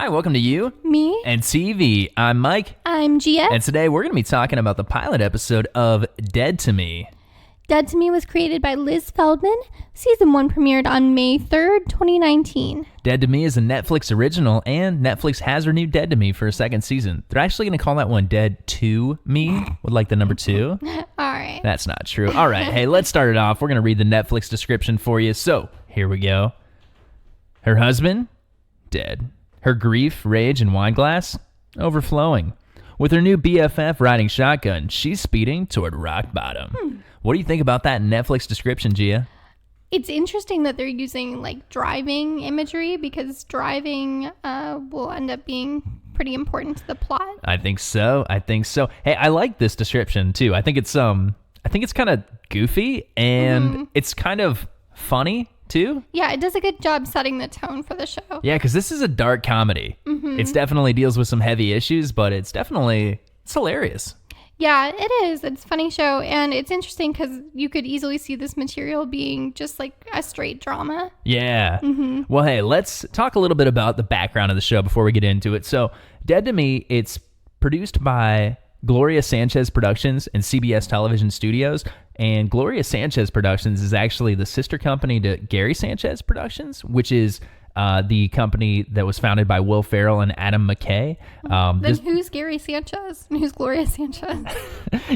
Hi, welcome to You, Me, and TV. I'm Mike. I'm Gia. And today we're going to be talking about the pilot episode of Dead to Me. Dead to Me was created by Liz Feldman. Season 1 premiered on May 3rd, 2019. Dead to Me is a Netflix original, and Netflix has renewed Dead to Me for a second season. They're actually going to call that one Dead to Me, with like the number 2. All right. That's not true. All right, hey, let's start it off. We're going to read the Netflix description for you. So, here we go. Her husband, dead. Her grief, rage, and wine glass, overflowing. With her new BFF riding shotgun, she's speeding toward rock bottom. What do you think about that Netflix description, Gia? It's interesting that they're using like driving imagery because driving will end up being pretty important to the plot. I think so. Hey, I like this description too. I think it's kind of goofy and it's kind of funny too. Yeah, it does a good job setting the tone for the show. Yeah, because this is a dark comedy. It definitely deals with some heavy issues, but it's hilarious. Yeah, it is. It's a funny show, and it's interesting because you could easily see this material being just like a straight drama. Yeah. Well, hey, let's talk a little bit about the background of the show before we get into it. So, Dead to Me, it's produced by Gloria Sanchez Productions and CBS Television Studios. And Gloria Sanchez Productions is actually the sister company to Gary Sanchez Productions, which is the company that was founded by Will Ferrell and Adam McKay. Who's Gary Sanchez and who's Gloria Sanchez?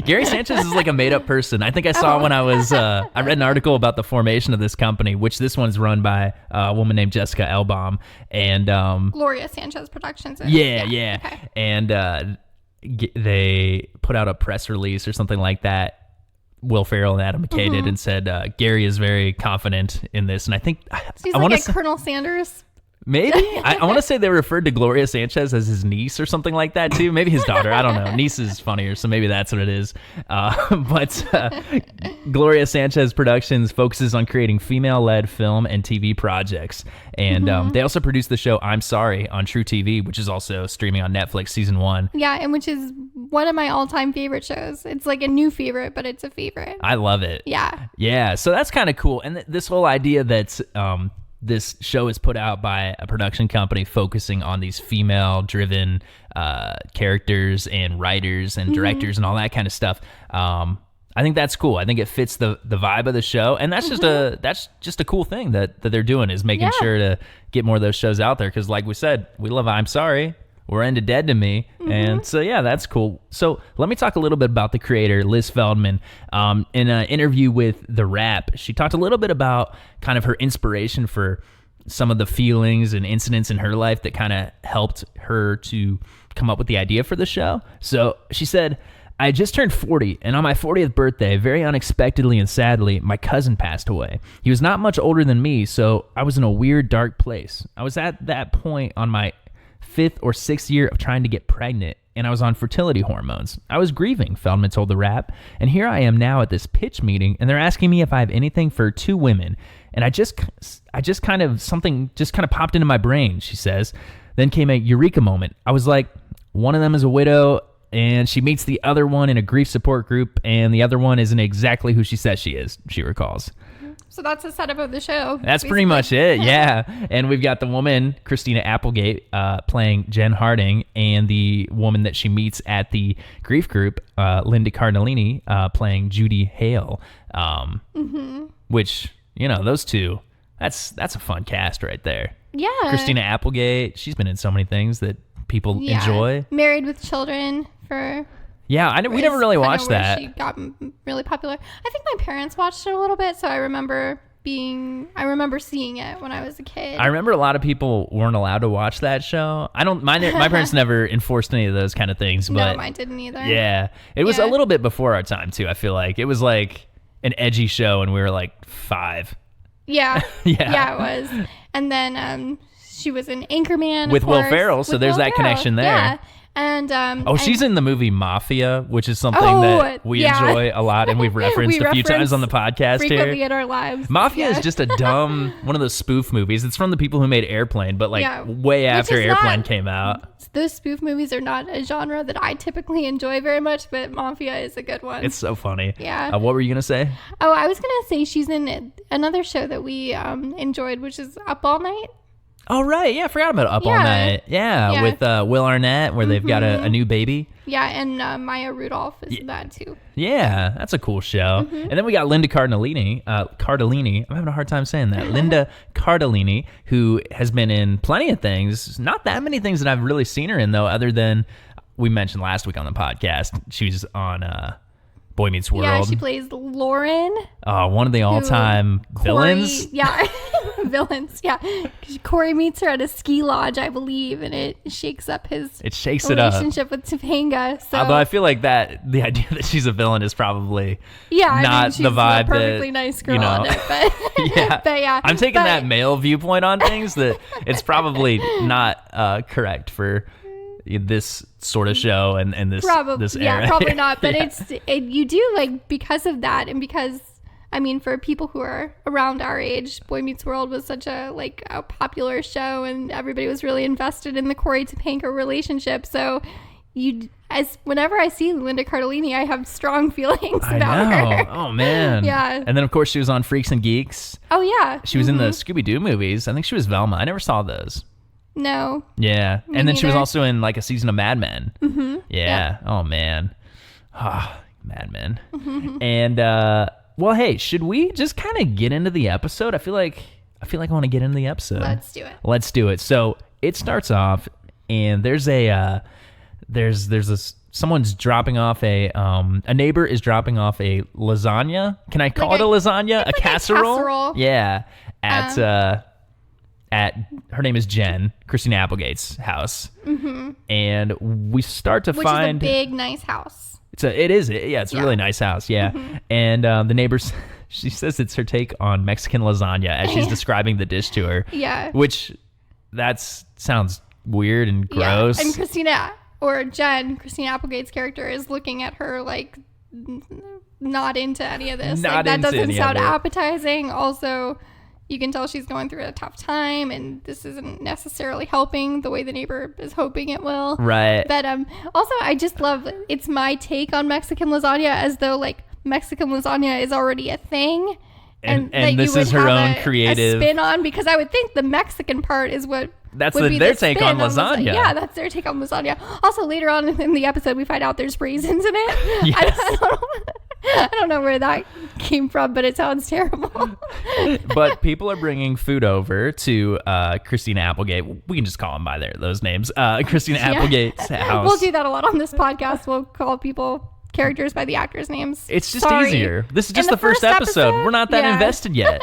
Gary Sanchez is like a made-up person. I think I saw when I was, I read an article about the formation of this company, which this one's run by a woman named Jessica Elbaum. And Gloria Sanchez Productions. Yeah. Okay. And they put out a press release or something like that. Will Ferrell and Adam McKay did and said Gary is very confident in this. And I think... He's like a Colonel Sanders. Maybe. I want to say they referred to Gloria Sanchez as his niece or something like that too. Maybe his daughter. I don't know. Niece is funnier, so maybe that's what it is. But Gloria Sanchez Productions focuses on creating female-led film and TV projects. And they also produce the show I'm Sorry on True TV, which is also streaming on Netflix season 1. Yeah, and which is one of my all-time favorite shows. It's like a new favorite, but it's a favorite. I love it. Yeah, so that's kind of cool. And this whole idea that this show is put out by a production company focusing on these female-driven characters and writers and directors and all that kind of stuff. I think that's cool. I think it fits the vibe of the show, and that's just a cool thing that they're doing, is making sure to get more of those shows out there. Because, like we said, we love I'm Sorry. We're into Dead to Me. And so, yeah, that's cool. So let me talk a little bit about the creator, Liz Feldman. In an interview with The Wrap, she talked a little bit about kind of her inspiration for some of the feelings and incidents in her life that kind of helped her to come up with the idea for the show. So she said, I just turned 40, and on my 40th birthday, very unexpectedly and sadly, my cousin passed away. He was not much older than me, so I was in a weird, dark place. I was at that point on my 5th or 6th year of trying to get pregnant, and I was on fertility hormones. I was grieving, Feldman told The Wrap, and here I am now at this pitch meeting, and they're asking me if I have anything for 2 women, and I just kind of popped into my brain, she says. Then came a eureka moment. I was like, one of them is a widow, and she meets the other one in a grief support group, and the other one isn't exactly who she says she is, she recalls. So that's the setup of the show. That's basically pretty much it, yeah. And we've got the woman, Christina Applegate, playing Jen Harding, and the woman that she meets at the grief group, Linda Cardellini, playing Judy Hale. Which, those two, that's a fun cast right there. Yeah. Christina Applegate, she's been in so many things that people enjoy. Married with Children for... Yeah, we never really watched that. She got really popular. I think my parents watched it a little bit, so I remember seeing it when I was a kid. I remember a lot of people weren't allowed to watch that show. My parents never enforced any of those kind of things, but no, mine didn't either. Yeah, it was a little bit before our time too. I feel like it was like an edgy show, and we were like 5. Yeah, yeah, it was. And then she was an anchorman with Will Ferrell, so there's that connection there. Yeah. And she's in the movie Mafia, which is something that we enjoy a lot, and we've referenced a few times on the podcast frequently here. In our lives. Mafia is just a dumb one of those spoof movies. It's from the people who made Airplane, but way after Airplane came out. Those spoof movies are not a genre that I typically enjoy very much, but Mafia is a good one. It's so funny. Yeah. What were you gonna say? Oh, I was gonna say she's in another show that we enjoyed, which is Up All Night. Oh, right. Yeah, I forgot about Up All Night. Yeah, with Will Arnett, where they've got a new baby. Yeah, and Maya Rudolph is that too. Yeah, that's a cool show. And then we got Linda Cardellini. I'm having a hard time saying that. Linda Cardellini, who has been in plenty of things. Not that many things that I've really seen her in, though, other than we mentioned last week on the podcast. She was on Boy Meets World. Yeah, she plays Lauren. One of the all-time villains. Yeah, villains. Yeah, Corey meets her at a ski lodge, I believe, and it shakes up his relationship with Topanga. So. Although I feel like the idea that she's a villain is probably not she's the vibe. A perfectly nice girl on it, but yeah, I'm taking that male viewpoint on things that it's probably not correct for this sort of show and this this era. Yeah, probably not. But you do like, because of that, and because for people who are around our age, Boy Meets World was such a popular show, and everybody was really invested in the Corey Topanga relationship. So whenever I see Linda Cardellini, I have strong feelings about her. Oh man. Yeah. And then of course she was on Freaks and Geeks. Oh yeah. She was in the Scooby-Doo movies. I think she was Velma. I never saw those. No. Yeah. And then she was also in a season of Mad Men. Mm-hmm. Yeah. Oh man. Mad Men. And well, hey, should we just kind of get into the episode? I feel like I want to get into the episode. Let's do it. So it starts off, and there's someone's dropping off a neighbor is dropping off a lasagna. Can I call it a lasagna? A casserole? Yeah. At her name is Jen, Christina Applegate's house. Mm-hmm. And we start to find... Which is a big, nice house. It's a really nice house, yeah. Mm-hmm. And the neighbors, she says it's her take on Mexican lasagna as she's describing the dish to her. Yeah. Which, sounds weird and gross. Yeah. And Christina Applegate's character is looking at her not into any of this. That doesn't sound appetizing. Also... You can tell she's going through a tough time, and this isn't necessarily helping the way the neighbor is hoping it will. Right. But also, I just love, it's my take on Mexican lasagna, as though Mexican lasagna is already a thing. And this is her own creative a spin on, because I would think the Mexican part is what that's their take on lasagna. Yeah, that's their take on lasagna. Also, later on in the episode, we find out there's raisins in it. Yes. I don't know where that came from, but it sounds terrible. But people are bringing food over to Christina Applegate. We can just call them by those names. Christina Applegate's house. We'll do that a lot on this podcast. We'll call characters by the actors' names. It's just easier. This is just the first episode. We're not that invested yet.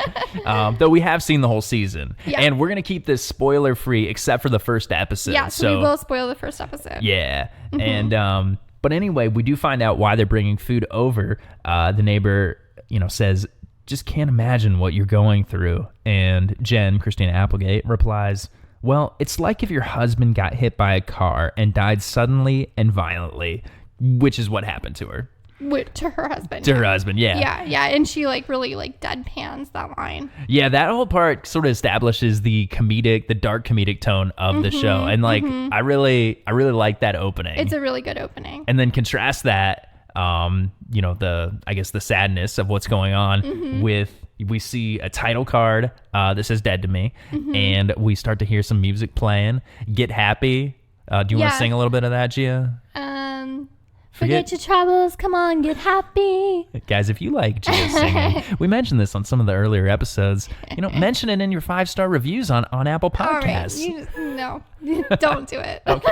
Though we have seen the whole season. Yeah. And we're going to keep this spoiler free except for the first episode. Yeah, so we will spoil the first episode. Yeah. Mm-hmm. And but anyway, we do find out why they're bringing food over. The neighbor, says, just can't imagine what you're going through. And Jen, Christina Applegate, replies, well, it's like if your husband got hit by a car and died suddenly and violently, which is what happened to her. To her husband. To her husband, yeah. Yeah, and she really deadpans that line. Yeah, that whole part sort of establishes the dark comedic tone of the show. And I really like that opening. It's a really good opening. And then contrast that, the sadness of what's going on with, we see a title card that says Dead to Me. And we start to hear some music playing. Get Happy. Do you want to sing a little bit of that, Gia? Forget your troubles, come on, get happy. Guys, if you like Gia singing, we mentioned this on some of the earlier episodes. Mention it in your 5-star reviews on Apple Podcasts. No, don't do it. Okay.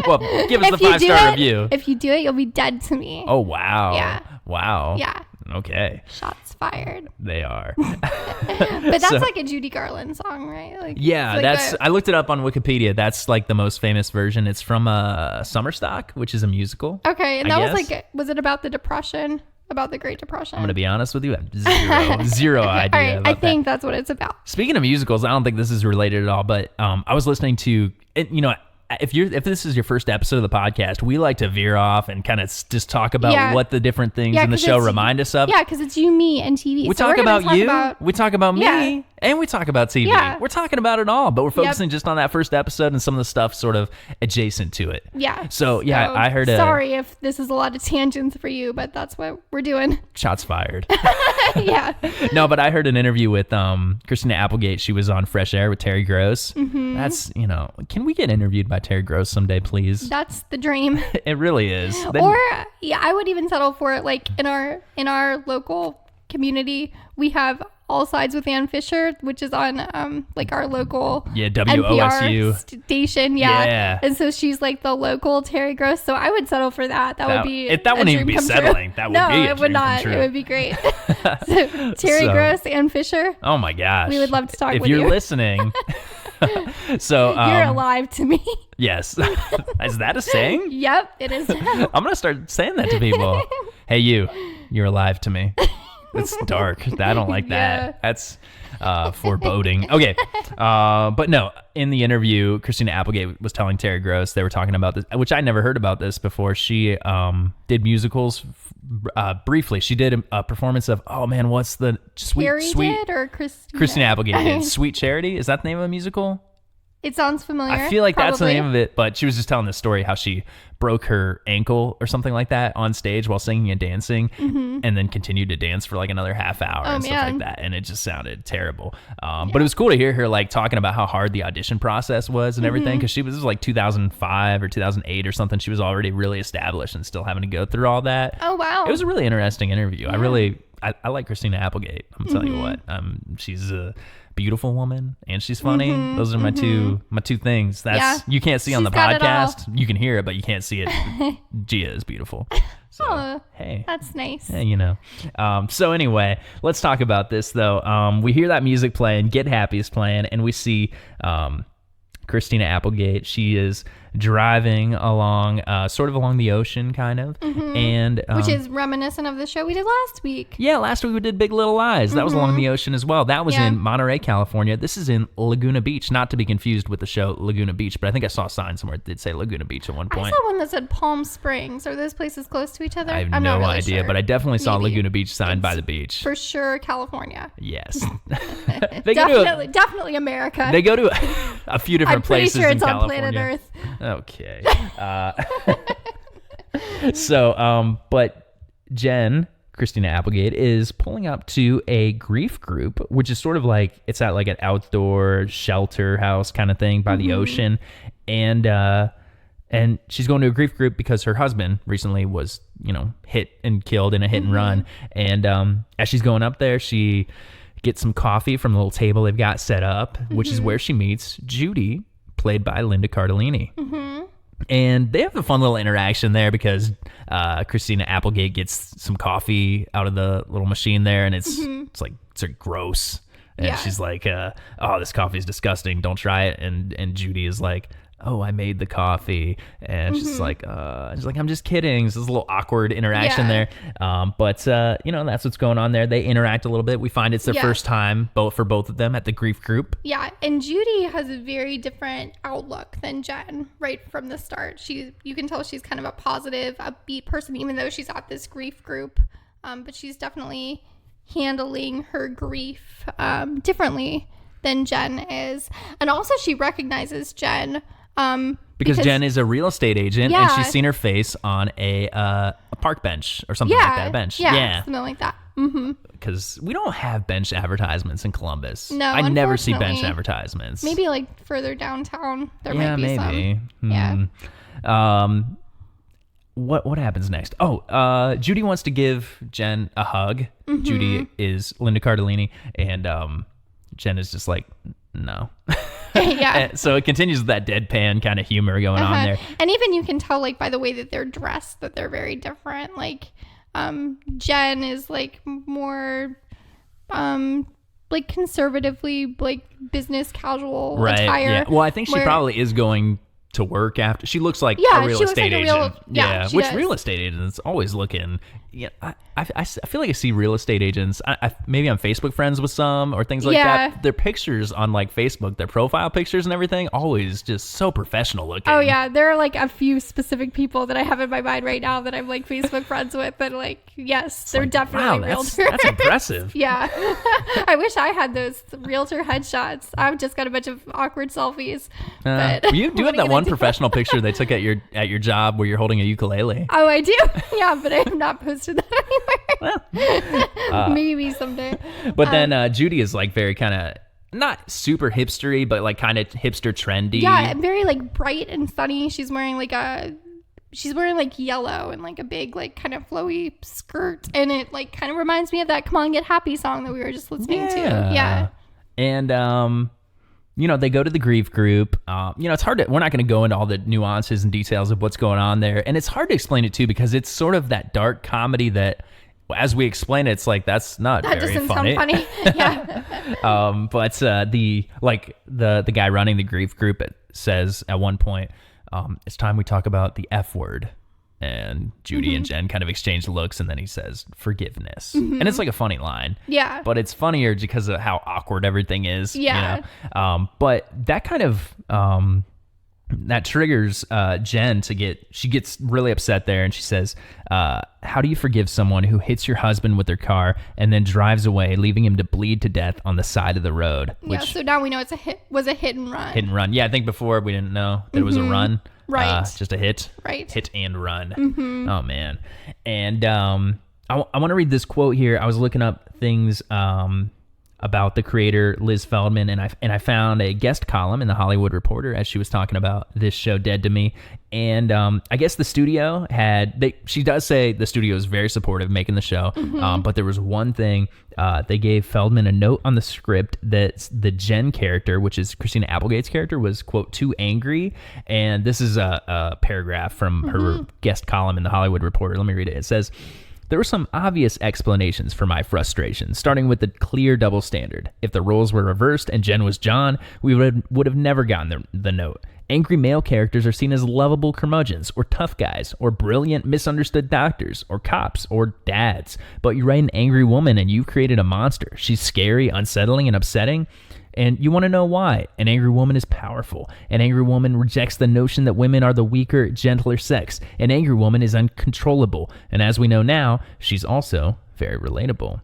Well, give us the 5-star review. If you do it, you'll be dead to me. Oh, wow. Yeah. Wow. Yeah. Okay. Shots fired. They are. But that's a Judy Garland song, right? I looked it up on Wikipedia. That's the most famous version. It's from Summerstock, which is a musical. Okay, and was it about the Depression? About the Great Depression? I'm going to be honest with you. I have zero idea. All right, I think that's what it's about. Speaking of musicals, I don't think this is related at all, but I was listening to, if this is your first episode of the podcast, we like to veer off and kind of just talk about what the different things in the show remind us of. Yeah, because it's you, me, and TV. We talk about you. We talk about me. And we talk about TV. Yeah. We're talking about it all, but we're focusing just on that first episode and some of the stuff sort of adjacent to it. Yeah. So, yeah, I heard sorry if this is a lot of tangents for you, but that's what we're doing. Shots fired. Yeah. No, but I heard an interview with Christina Applegate. She was on Fresh Air with Terry Gross. Mm-hmm. That's, can we get interviewed by Terry Gross someday, please? That's the dream. It really is. Or, yeah, I would even settle for it. Like in our local community, we have All Sides with Ann Fisher, which is on like our local WOSU NPR station. Yeah. And so she's like the local Terry Gross. So I would settle for that. That would be that wouldn't even be settling. That would be a it would not. It would be great. So, Terry Gross, Ann Fisher. Oh my gosh. We would love to talk with you. If you. you're listening. So you're alive to me. Yes. Is that a saying? Yep, it is. I'm gonna start saying that to people. Hey, you're alive to me. It's dark. I don't like that. That's foreboding. Okay. But no, in the interview, Christina Applegate was telling Terry Gross, they were talking about this, which I never heard about this before. She did musicals briefly. She did a performance of, what's the sweet did or Christina Applegate did. Sweet Charity. Is that the name of the musical? It sounds familiar. I feel like that's the name of it, but she was just telling the story how she broke her ankle or something like that on stage while singing and dancing, and then continued to dance for like another half hour and stuff like that, and it just sounded terrible. But it was cool to hear her like talking about how hard the audition process was and everything, because this was like 2005 or 2008 or something. She was already really established and still having to go through all that. Oh wow! It was a really interesting interview. Yeah. I like Christina Applegate. I'm telling you what. She's a beautiful woman and she's funny. Those are my two things. That's you can't see on the podcast. You can hear it, but you can't see it. Gia is beautiful. So, hey, that's nice. Yeah, so anyway, let's talk about this though. We hear that music playing, Get Happy is playing, and we see Christina Applegate. She is driving along, sort of along the ocean, kind of, and which is reminiscent of the show we did last week. Yeah, last week we did Big Little Lies. That was along the ocean as well. That was in Monterey, California. This is in Laguna Beach, not to be confused with the show Laguna Beach, but I think I saw a sign somewhere that did say Laguna Beach at one point. I saw one that said Palm Springs. Are those places close to each other? I have no idea, but I definitely saw Laguna Beach sign by the beach. For sure, California. Yes. Definitely America. They go to a few different places in California. I'm pretty sure it's on planet Earth. Okay. But Christina Applegate is pulling up to a grief group, which is sort of like, it's at like an outdoor shelter house kind of thing by the ocean. And she's going to a grief group because her husband recently was, hit and killed in a hit and run. And as she's going up there, she gets some coffee from the little table they've got set up, which is where she meets Judy, played by Linda Cardellini. And they have a fun little interaction there because Christina Applegate gets some coffee out of the little machine there, and it's like gross. And she's like, "Oh, this coffee is disgusting. Don't try it." And Judy is like, "Oh, I made the coffee," and she's like, "I'm just kidding." So there's a little awkward interaction there, but that's what's going on there. They interact a little bit. We find it's their first time, for both of them, at the grief group. Yeah, and Judy has a very different outlook than Jen right from the start. You can tell she's kind of a positive, upbeat person, even though she's at this grief group. But she's definitely handling her grief differently than Jen is, and also she recognizes Jen. Because Jen is a real estate agent, and she's seen her face on a park bench or something like that. A bench. Yeah, something like that. Because we don't have bench advertisements in Columbus. No, I never see bench advertisements. Maybe like further downtown, there might be some. Yeah. What happens next? Judy wants to give Jen a hug. Judy is Linda Cardellini, and Jen is just like, no. And so it continues with that deadpan kind of humor going on there. And even you can tell, like, by the way that they're dressed, that they're very different. Like, Jen is like more like conservatively like business casual attire. Well, I think she probably is going to work after. She looks like Yeah, a real she looks estate like a real- agent. yeah, she which does. real estate agents always looking. Yeah, I feel like I see real estate agents. Maybe I'm Facebook friends with some or things like Yeah. that. Their pictures on like Facebook, their profile pictures and everything, always just so professional looking. Oh yeah, there are like a few specific people that I have in my mind right now that I'm like Facebook friends with, but like yes, they're Like, definitely wow, realtors. that's impressive. Yeah. I wish I had those realtor headshots. I've just got a bunch of awkward selfies. But You do what have are that you one gonna do? professional picture they took at your job where you're holding a ukulele. Oh, I do. Yeah, but I have not posted that anywhere. Well, Maybe someday. but then Judy is like very kind of not super hipstery, but like kind of hipster trendy. Yeah, very like bright and sunny. She's wearing like yellow and like a big like kind of flowy skirt, and it like kind of reminds me of that "Come On Get Happy" song that we were just listening to. Yeah. And they go to the grief group. It's hard to, we're not going to go into all the nuances and details of what's going on there. And it's hard to explain it too, because it's sort of that dark comedy that, as we explain it, it's like, that's not That very doesn't funny. sound funny. Yeah. But the guy running the grief group says at one point, it's time we talk about the F word. And Judy and Jen kind of exchange looks, and then he says forgiveness. And it's like a funny line. Yeah. But it's funnier because of how awkward everything is. Yeah. But that kind of that triggers Jen she gets really upset there, and she says, how do you forgive someone who hits your husband with their car and then drives away, leaving him to bleed to death on the side of the road? Yeah, so now we know it's a hit and run. Hit and run. Yeah, I think before we didn't know that it was a run. Right. Just a hit. Right. Hit and run. Oh, man. And I want to read this quote here. I was looking up things about the creator, Liz Feldman, and I found a guest column in the Hollywood Reporter as she was talking about this show, Dead to Me. And I guess the studio she does say the studio is very supportive making the show, but there was one thing. They gave Feldman a note on the script that the Jen character, which is Christina Applegate's character, was, quote, too angry. And this is a paragraph from her guest column in the Hollywood Reporter. Let me read it. It says, there were some obvious explanations for my frustration, starting with the clear double standard. If the roles were reversed and Jen was John, we would have never gotten the note. Angry male characters are seen as lovable curmudgeons, or tough guys, or brilliant misunderstood doctors, or cops, or dads. But you write an angry woman and you've created a monster. She's scary, unsettling, and upsetting. And you want to know why? An angry woman is powerful. An angry woman rejects the notion that women are the weaker, gentler sex. An angry woman is uncontrollable. And as we know now, she's also very relatable.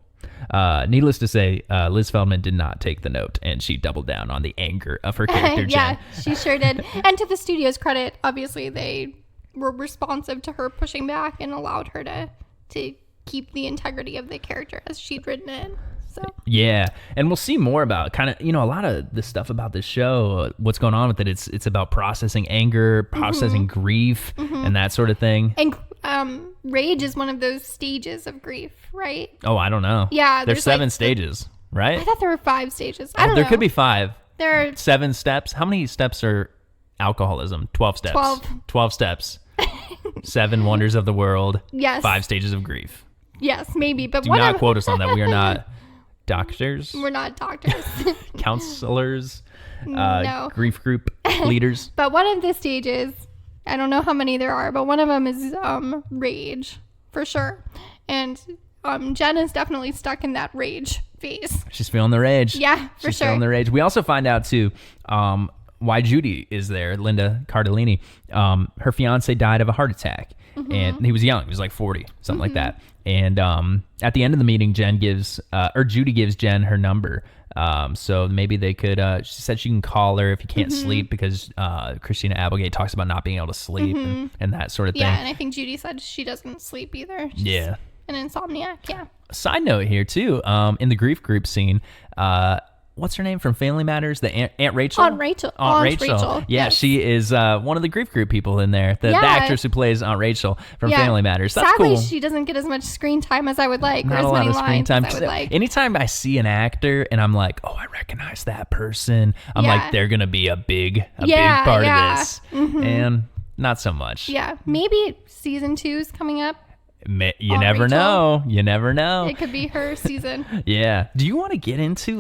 Needless to say, Liz Feldman did not take the note, and she doubled down on the anger of her character, Jen. Yeah, she sure did. And to the studio's credit, obviously they were responsive to her pushing back and allowed her to keep the integrity of the character as she'd written it. So. Yeah, and we'll see more about kind of, a lot of the stuff about this show, what's going on with it. It's about processing anger, processing grief, and that sort of thing. And rage is one of those stages of grief, right? Oh, I don't know. Yeah, there's 7 stages, right? I thought there were 5 stages. I don't know. There could be 5. There are 7 steps. How many steps are alcoholism? 12 steps. 12 steps. 7 wonders of the world. Yes. 5 stages of grief. Yes, maybe. But Do not quote us on that. We are not doctors. We're not doctors. Counselors. No. Grief group leaders. But one of the stages, I don't know how many there are, but one of them is rage, for sure. And Jen is definitely stuck in that rage phase. She's feeling the rage. Yeah, for She's sure. feeling the rage. We also find out, too, why Judy is there, Linda Cardellini. Her fiance died of a heart attack. And he was young. He was like 40, something like that. And at the end of the meeting, Judy gives Jen her number. So maybe they could, she said she can call her if you can't sleep, because Christina Applegate talks about not being able to sleep and that sort of thing. Yeah, and I think Judy said she doesn't sleep either. She's an insomniac, yeah. Side note here, too, in the grief group scene, what's her name from Family Matters? The Aunt Rachel? Aunt Rachel. Yeah, yes. she is one of the grief group people in there. The actress who plays Aunt Rachel from Family Matters. That's Sadly, cool. she doesn't get as much screen time as I would like, Not or as a lot many of screen lines time. as I would like. Anytime I see an actor and I'm like, oh, I recognize that person, I'm like, they're gonna be a big part of this, and not so much. Yeah, maybe season 2 is coming up. You never know. You never know. It could be her season. Yeah. Do you want to get into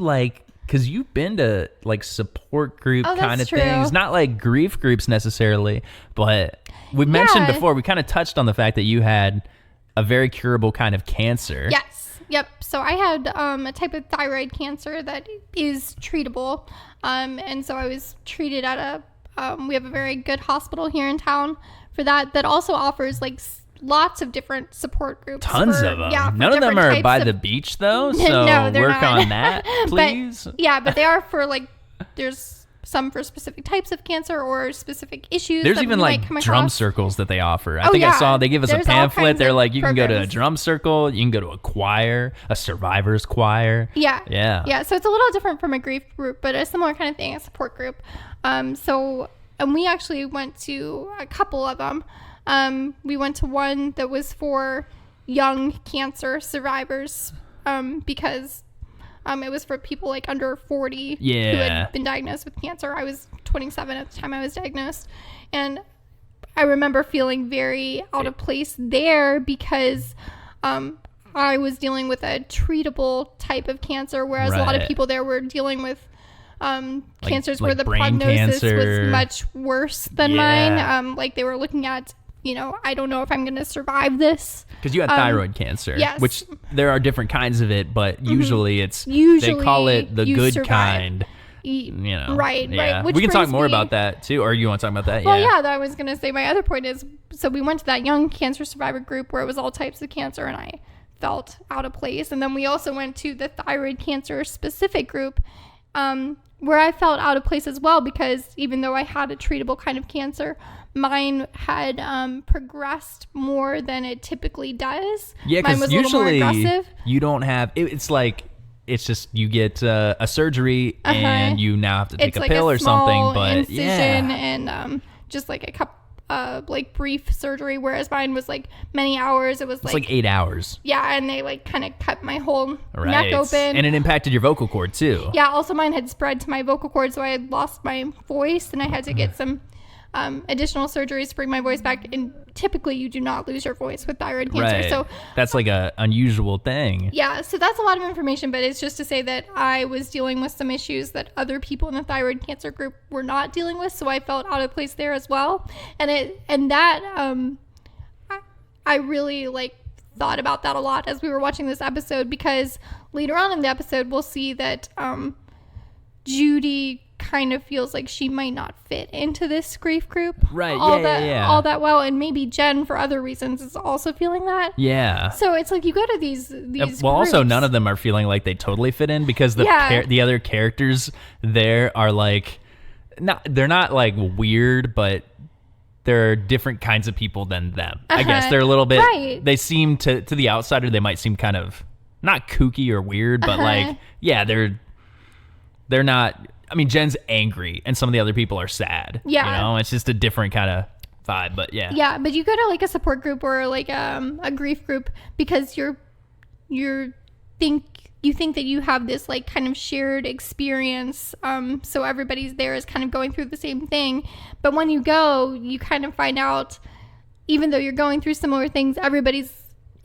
because you've been to like support group kind of true. things, not like grief groups necessarily, but we mentioned before, we kind of touched on the fact that you had a very curable kind of cancer. Yes. Yep. So I had a type of thyroid cancer that is treatable. And so I was treated at we have a very good hospital here in town for that also offers like lots of different support groups. Tons of them. Yeah, none of them are by the beach though. So no, work not. on that, please. But they are for like, there's some for specific types of cancer or specific issues. There's even like drum circles that they offer. I think I saw they give us a pamphlet. They're like, you can go to a drum circle, you can go to a choir, a survivors choir. Yeah. So it's a little different from a grief group, but a similar kind of thing, a support group. And we actually went to a couple of them. We went to one that was for young cancer survivors, because it was for people like under 40 who had been diagnosed with cancer. I was 27 at the time I was diagnosed. And I remember feeling very out of place there because I was dealing with a treatable type of cancer, whereas a lot of people there were dealing with cancers where the prognosis was much worse than mine. Like they were looking at, I don't know if I'm going to survive this. Because you had thyroid cancer, which there are different kinds of it, but usually they call it the good kind. Right. Which we can talk more about that too, or you want to talk about that? Well, I was going to say my other point is, so we went to that young cancer survivor group where it was all types of cancer, and I felt out of place. And then we also went to the thyroid cancer specific group, where I felt out of place as well, because even though I had a treatable kind of cancer, mine had progressed more than it typically does. Yeah, because usually you don't have, it's just you get a surgery and you now have to take a pill or something. But incision and just like a couple like brief surgery, whereas mine was like many hours. It was like 8 hours. Yeah, and they like kind of cut my whole neck open. And it impacted your vocal cord too. Yeah, also mine had spread to my vocal cord, so I had lost my voice, and I had to get some additional surgeries to bring my voice back. And typically you do not lose your voice with thyroid cancer. So that's like a unusual thing. Yeah, so that's a lot of information, but it's just to say that I was dealing with some issues that other people in the thyroid cancer group were not dealing with, so I felt out of place there as well. I really thought about that a lot as we were watching this episode, because later on in the episode we'll see that Judy kind of feels like she might not fit into this grief group all that well, and maybe Jen for other reasons is also feeling that. So it's like you go to these groups. Also none of them are feeling like they totally fit in, because the other characters there are they're not like weird, but they're different kinds of people than them. I guess they're a little bit they seem to the outsider, they might seem kind of not kooky or weird, but they're not. I mean, Jen's angry, and some of the other people are sad. It's just a different kind of vibe. But yeah, but you go to like a support group or like a grief group because you think that you have this like kind of shared experience. So everybody's there is kind of going through the same thing. But when you go, you kind of find out, even though you're going through similar things, everybody's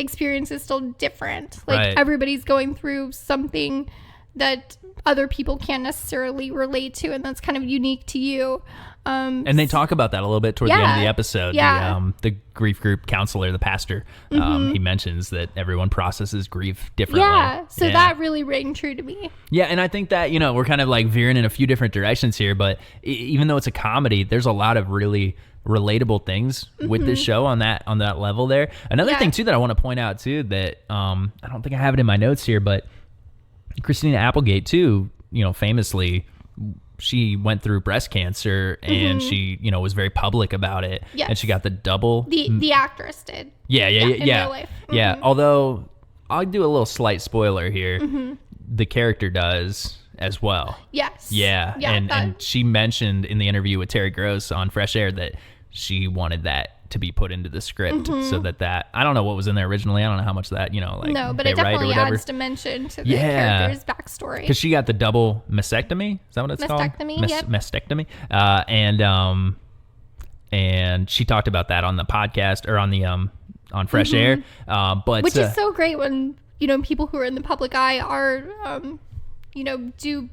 experience is still different. Everybody's going through something that other people can't necessarily relate to, and that's kind of unique to you. And they talk about that a little bit toward the end of the episode. The grief group counselor, the pastor, he mentions that everyone processes grief differently. So that really rang true to me. And I think that, we're kind of like veering in a few different directions here, but even though it's a comedy, there's a lot of really relatable things with this show on that level there. Another thing too that I want to point out too, that I don't think I have it in my notes here, but Christina Applegate too, famously, she went through breast cancer and she, was very public about it. And she got the double. The actress did. In real life. Although I'll do a little slight spoiler here. The character does as well. And she mentioned in the interview with Terry Gross on Fresh Air that she wanted that to be put into the script so that I don't know what was in there originally. I don't know how much that, no, but it definitely adds dimension to the character's backstory. Because she got the double mastectomy. Is that what it's called? Mastectomy. And she talked about that on the podcast or on the on Fresh Air. Which is so great when people who are in the public eye are do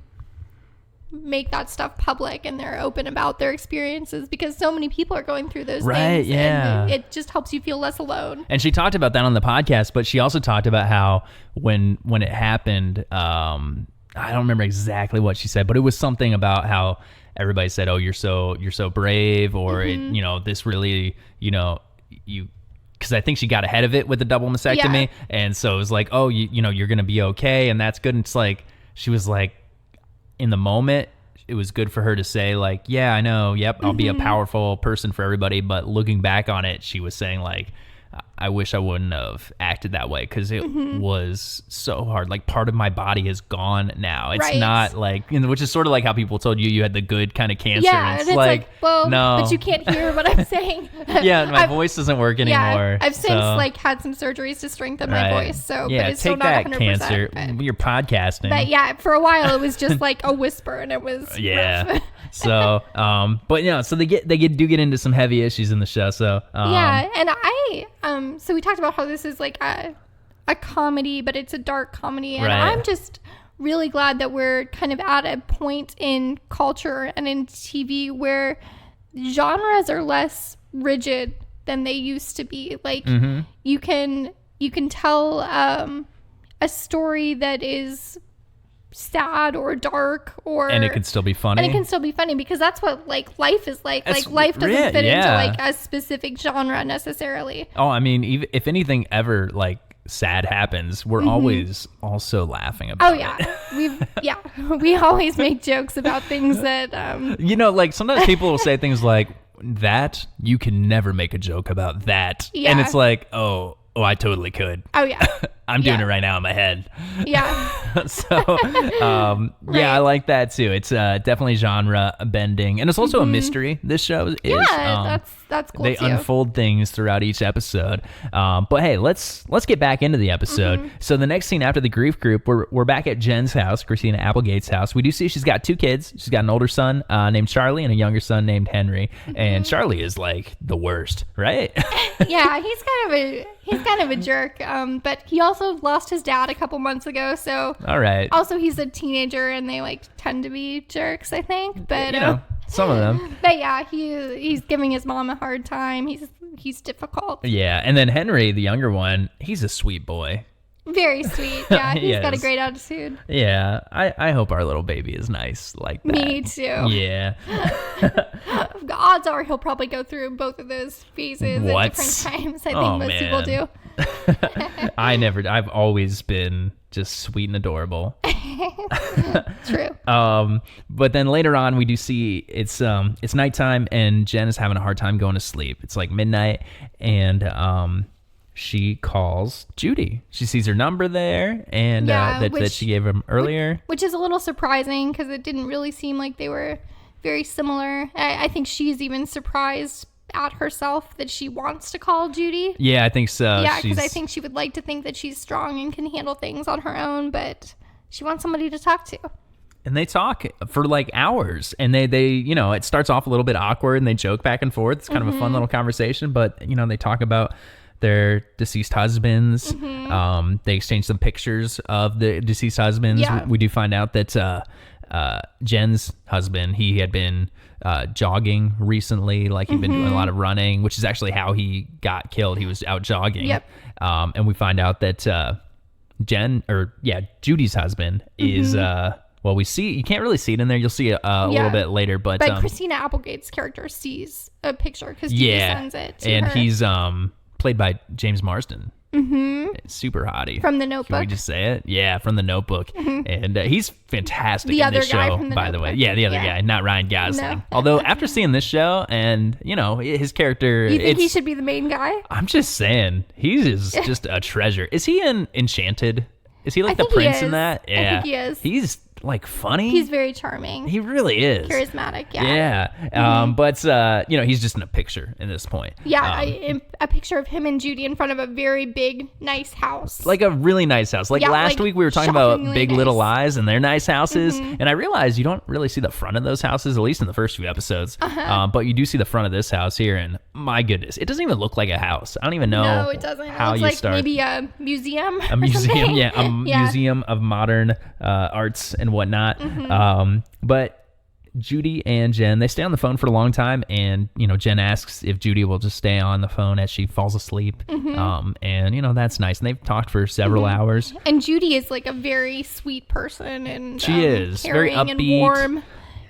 make that stuff public and they're open about their experiences, because so many people are going through those Right, things. yeah. And it just helps you feel less alone. And she talked about that on the podcast, but she also talked about how when it happened, I don't remember exactly what she said, but it was something about how everybody said, "Oh, you're so brave," or it, this really, you. Because I think she got ahead of it with the double mastectomy, and so it was like, "Oh, you're gonna be okay," and that's good. And it's like she was like, in the moment, it was good for her to say like, "Yeah, I know. Yep, I'll be a powerful person for everybody." But looking back on it, she was saying like, I wish I wouldn't have acted that way, because it was so hard. Like, part of my body is gone now. It's not like, which is sort of like how people told you had the good kind of cancer. Yeah, and it's like, well, no. but you can't hear what I'm saying. Yeah, my voice doesn't work anymore. I've since had some surgeries to strengthen my voice. So, yeah, but it's take still not that 100%. cancer. But, You're podcasting. but yeah, for a while it was just like a whisper, and it was rough. So, but so they do get into some heavy issues in the show. So, yeah, and so we talked about how this is like a comedy, but it's a dark comedy, and I'm just really glad that we're kind of at a point in culture and in TV where genres are less rigid than they used to be. Like you can tell a story that is sad or dark, and it can still be funny. And it can still be funny, because that's what like life is like. Like life doesn't fit into like a specific genre necessarily. Oh, I mean, even if anything ever like sad happens, we're always also laughing about it. We always make jokes about things that like sometimes people will say things like that. You can never make a joke about that, and it's like, oh, I totally could. Oh yeah. I'm doing it right now in my head. Yeah. So, I like that too. It's definitely genre bending, and it's also a mystery. This show is. Yeah, that's cool. They unfold things throughout each episode. But hey, let's get back into the episode. So the next scene after the grief group, we're back at Jen's house, Christina Applegate's house. We do see she's got two kids. She's got an older son named Charlie and a younger son named Henry. And Charlie is like the worst, right? Yeah, he's kind of a jerk. But he also lost his dad a couple months ago, so all right. Also, he's a teenager, and they like tend to be jerks, I think. But some of them. But yeah, he's giving his mom a hard time. He's difficult. Yeah, and then Henry, the younger one, he's a sweet boy. Very sweet. Yeah, he's got a great attitude. Yeah, I hope our little baby is nice like that. Me too. Yeah. Odds are he'll probably go through both of those phases at different times. I think most people do. I've always been just sweet and adorable. True. But then later on we do see it's nighttime, and Jen is having a hard time going to sleep. It's like midnight, and she calls Judy. She sees her number there, and that she gave him earlier. Which is a little surprising, because it didn't really seem like they were very similar. I think she's even surprised at herself that she wants to call Judy. Yeah, I think so. Yeah, because I think she would like to think that she's strong and can handle things on her own, but she wants somebody to talk to. And they talk for like hours, and they it starts off a little bit awkward, and they joke back and forth. It's kind of a fun little conversation, but they talk about their deceased husbands. They exchange some pictures of the deceased husbands. Yeah. We do find out that Jen's husband, he had been jogging recently, like he'd been doing a lot of running, which is actually how he got killed. He was out jogging. Yep. And we find out that Judy's husband is we see, you can't really see it in there. You'll see it a little bit later, but Christina Applegate's character sees a picture because Judy sends it to her. And he's played by James Marsden. Super hottie. From The Notebook. Can we just say it? Yeah, from The Notebook. And he's fantastic the in other this guy show, from The by the way. Notebook. Yeah, the other guy, not Ryan Gosling. No. Although after seeing this show and, his character... You think he should be the main guy? I'm just saying, he's just a treasure. Is he in Enchanted? Is he like the prince in that? Yeah. I think he is. He's like funny. He's very charming. He really is. Charismatic, yeah. Yeah. But he's just in a picture at this point. Yeah, a picture of him and Judy in front of a very big, nice house. Like a really nice house. Like last week we were talking about Big Little Lies and their nice houses. And I realized you don't really see the front of those houses, at least in the first few episodes. But you do see the front of this house here, and my goodness, it doesn't even look like a house. I don't even know. No, it doesn't. How it looks you like start. Maybe a museum. A museum, something. museum of modern arts and whatnot. But Judy and Jen, they stay on the phone for a long time, and Jen asks if Judy will just stay on the phone as she falls asleep. And that's nice. And they've talked for several hours. And Judy is like a very sweet person, and she is very caring upbeat and warm.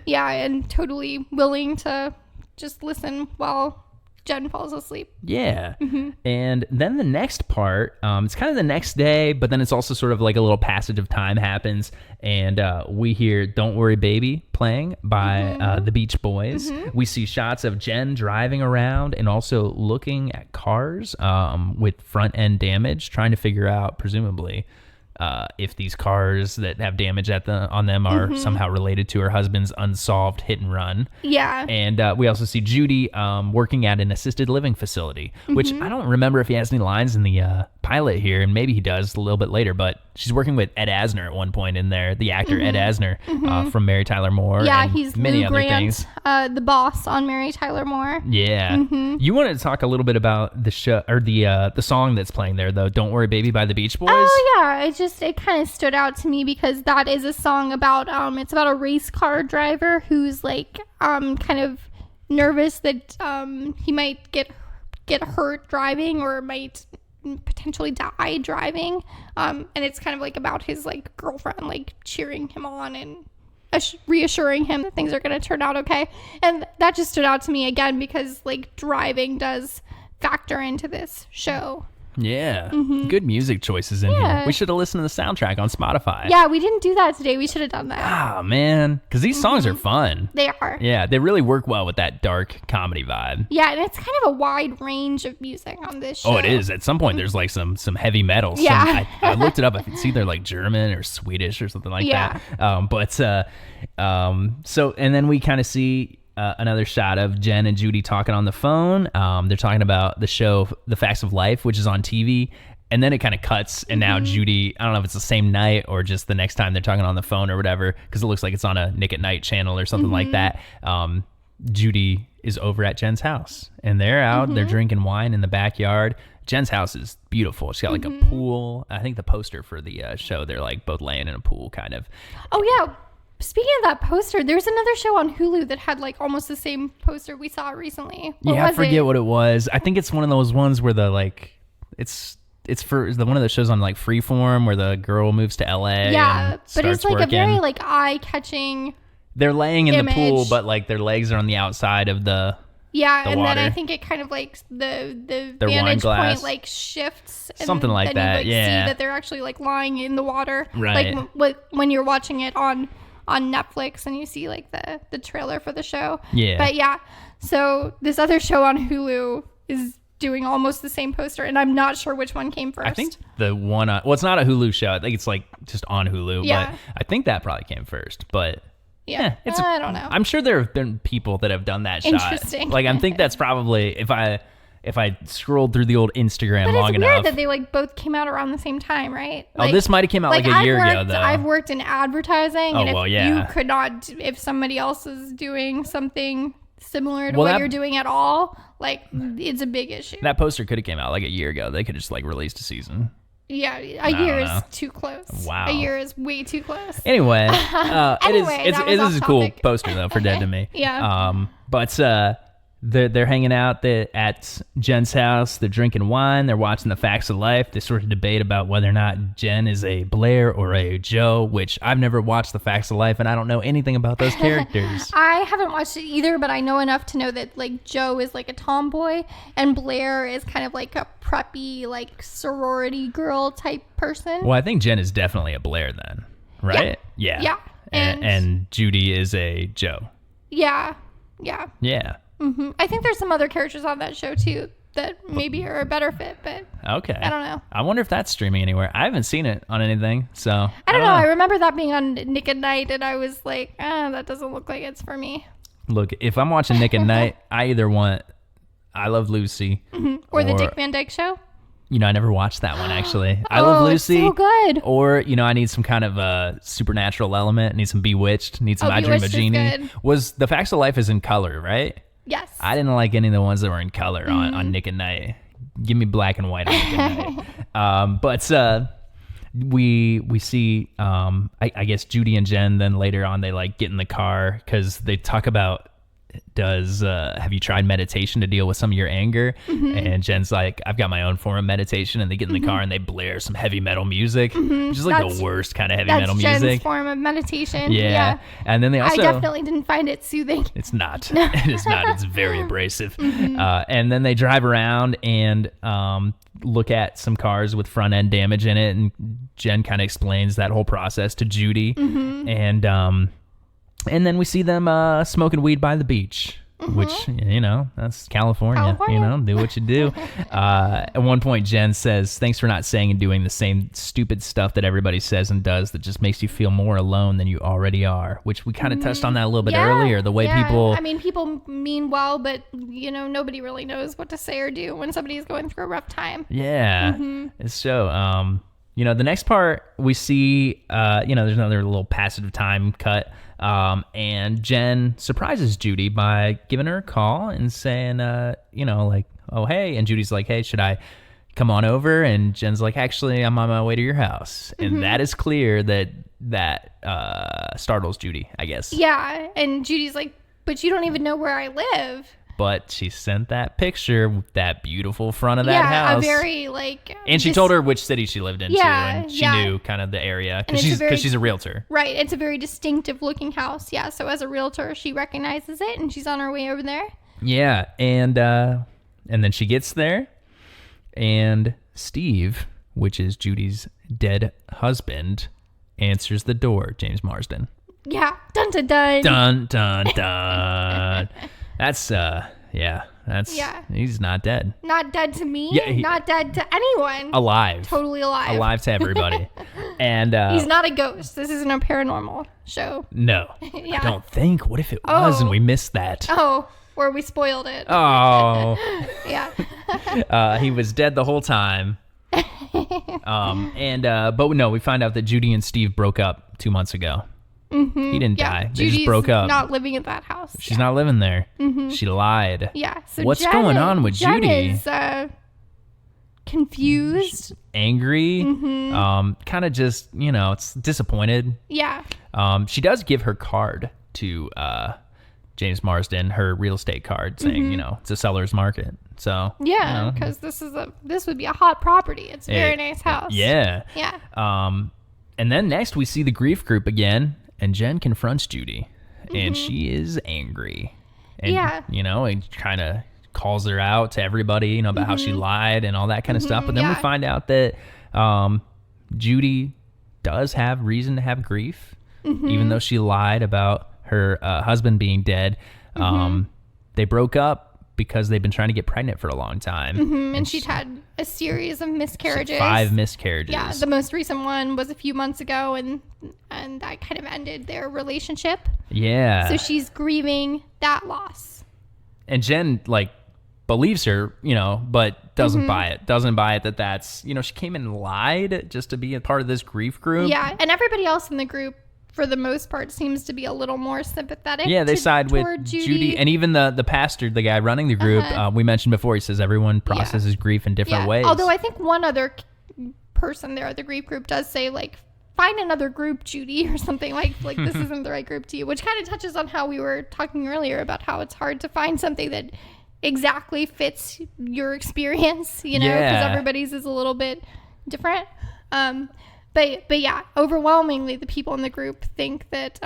Yeah, and totally willing to just listen while Jen falls asleep. Yeah. And then the next part, it's kind of the next day, but then it's also sort of like a little passage of time happens, and we hear Don't Worry Baby playing by the Beach Boys. We see shots of Jen driving around and also looking at cars with front end damage, trying to figure out, presumably, if these cars that have damage on them are somehow related to her husband's unsolved hit and run. Yeah. And we also see Judy working at an assisted living facility, which I don't remember if he has any lines in the pilot here, and maybe he does a little bit later, but she's working with Ed Asner at one point in there, the actor Ed Asner from Mary Tyler Moore. Yeah, and he's many Lou other Grant, things. The boss on Mary Tyler Moore. Yeah. You wanted to talk a little bit about the show, or the song that's playing there, though, Don't Worry Baby by the Beach Boys. Oh, yeah. It kind of stood out to me because that is a song about, it's about a race car driver who's like, kind of nervous that he might get hurt driving or might potentially die driving, and it's kind of like about his like girlfriend like cheering him on and reassuring him that things are going to turn out okay. And that just stood out to me again because like driving does factor into this show. Yeah. Good music choices in here. We should have listened to the soundtrack on Spotify. Yeah, we didn't do that today. We should have done that. Ah, man. Because these songs are fun. They are. Yeah, they really work well with that dark comedy vibe. Yeah, and it's kind of a wide range of music on this show. Oh, it is. At some point, there's like some heavy metal. Yeah. I looked it up. It's either like German or Swedish or something like that. So, and then we kind of see another shot of Jen and Judy talking on the phone. They're talking about the show The Facts of Life, which is on TV, and then it kind of cuts, and now Judy, I don't know if it's the same night or just the next time they're talking on the phone or whatever, because it looks like it's on a Nick at Night channel or something like that. Judy is over at Jen's house, and they're out, they're drinking wine in the backyard. Jen's house is beautiful. She's got like a pool. I think the poster for the show, they're like both laying in a pool kind of. Oh, yeah. Speaking of that poster, there's another show on Hulu that had like almost the same poster we saw recently. I forget what it was. I think it's one of those ones where the like it's for one of the shows on like Freeform where the girl moves to LA. Yeah, but it's like working. a very like eye-catching. They're laying in image. the pool, but like their legs are on the outside of the and water. then I think it kind of like the Their wine vantage glass. point like shifts. And Something like then that. You, yeah, see that they're actually like lying in the water. Right. Like when you're watching it on Netflix and you see like the trailer for the show. Yeah. But yeah, so this other show on Hulu is doing almost the same poster, and I'm not sure which one came first. I think the one it's not a Hulu show. I think it's like just on Hulu. Yeah. But I think that probably came first. But yeah, I don't know. I'm sure there have been people that have done that shot. Interesting. Like I think that's probably if I scrolled through the old Instagram but long it's enough. weird that they like both came out around the same time, right? Oh, this might have came out like a year ago, though. I've worked in advertising, and if yeah. you could not, if somebody else is doing something similar to what you're doing at all, like it's a big issue. That poster could have came out like a year ago. They could have just like released a season. Yeah, a year is too close. Wow. A year is way too close. Anyway, it is a cool poster though for Dead to Me. Yeah. But they're hanging out at Jen's house. They're drinking wine. They're watching The Facts of Life. They sort of debate about whether or not Jen is a Blair or a Joe, which I've never watched The Facts of Life, and I don't know anything about those characters. I haven't watched it either, but I know enough to know that like Joe is like a tomboy, and Blair is kind of like a preppy, like sorority girl type person. Well, I think Jen is definitely a Blair then, right? Yeah. Yeah. And Judy is a Joe. Yeah. I think there's some other characters on that show too that maybe are a better fit, but okay, I don't know. I wonder if that's streaming anywhere. I haven't seen it on anything, so I don't know. I remember that being on Nick at Night, and I was like, that doesn't look like it's for me. Look, if I'm watching Nick at Night, I either want I Love Lucy or the Dick Van Dyke Show. I never watched that one actually. I Love Lucy. It's so good. Or I need some kind of a supernatural element. Need some Bewitched. Need some I Dream of Jeannie. Was The Facts of Life is in color, right? Yes. I didn't like any of the ones that were in color on Nick at Night. Give me black and white on Nick at Night. we see I guess Judy and Jen, then later on they like get in the car because they talk about, have you tried meditation to deal with some of your anger? And Jen's like, I've got my own form of meditation. And they get in the car and they blare some heavy metal music, which is like the worst kind of heavy metal music. That's Jen's form of meditation. Yeah. And then they also, I definitely didn't find it soothing. It's not. It is not. It's very abrasive. And then they drive around and look at some cars with front end damage in it. And Jen kind of explains that whole process to Judy. And then we see them smoking weed by the beach, which, you know, that's California. You know, do what you do. At one point, Jen says, thanks for not saying and doing the same stupid stuff that everybody says and does that just makes you feel more alone than you already are, which we kind of touched on that a little bit earlier. The way people... I mean, people mean well, but, you know, nobody really knows what to say or do when somebody's going through a rough time. Yeah. So, you know, the next part we see, you know, there's another little passage of time cut. And Jen surprises Judy by giving her a call and saying, you know, like, oh, hey. And Judy's like, hey, should I come on over? And Jen's like, actually, I'm on my way to your house. And that is clear that startles Judy, I guess. Yeah. And Judy's like, but you don't even know where I live. But she sent that picture with that beautiful front of that house. Yeah, a very, like... And she told her which city she lived in, too. And she knew kind of the area. Because she's a realtor. Right. It's a very distinctive-looking house. Yeah, so as a realtor, she recognizes it, and she's on her way over there. Yeah, and then she gets there, and Steve, which is Judy's dead husband, answers the door, James Marsden. Yeah. Dun, dun, dun. Dun, dun, dun. That's, he's not dead. Not dead to me. Yeah, not dead to anyone. Alive. Totally alive. Alive to everybody. And he's not a ghost. This isn't a paranormal show. No. I don't think. What if it was and we missed that? Oh, or we spoiled it. Oh. Yeah. He was dead the whole time. But no, we find out that Judy and Steve broke up 2 months ago. He didn't die. They just broke up. Not living at that house. She's not living there. She lied. Yeah. So what's going on with Jen Judy? Is confused, angry, kind of just, you know, it's disappointed. Yeah. She does give her card to James Marsden, her real estate card, saying, you know, it's a seller's market. So yeah, because this would be a hot property. It's a very nice house. Yeah. Yeah. And then next we see the grief group again. And Jen confronts Judy, and she is angry. And, you know, and kind of calls her out to everybody, you know, about how she lied and all that kind of stuff. But then we find out that Judy does have reason to have grief, even though she lied about her husband being dead. They broke up because they've been trying to get pregnant for a long time. And she'd had a series of miscarriages. 5 miscarriages. Yeah, the most recent one was a few months ago, and that kind of ended their relationship. Yeah. So she's grieving that loss. And Jen, like, believes her, you know, but doesn't buy it. Doesn't buy it that's, you know, she came and lied just to be a part of this grief group. Yeah, and everybody else in the group, for the most part, seems to be a little more sympathetic. Yeah, they side with Judy. And even the pastor, the guy running the group, we mentioned before, he says everyone processes grief in different ways. Although I think one other person there at the grief group does say, like, find another group, Judy, or something like this isn't the right group to you, which kind of touches on how we were talking earlier about how it's hard to find something that exactly fits your experience, you know, because everybody's is a little bit different. But yeah, overwhelmingly, the people in the group think that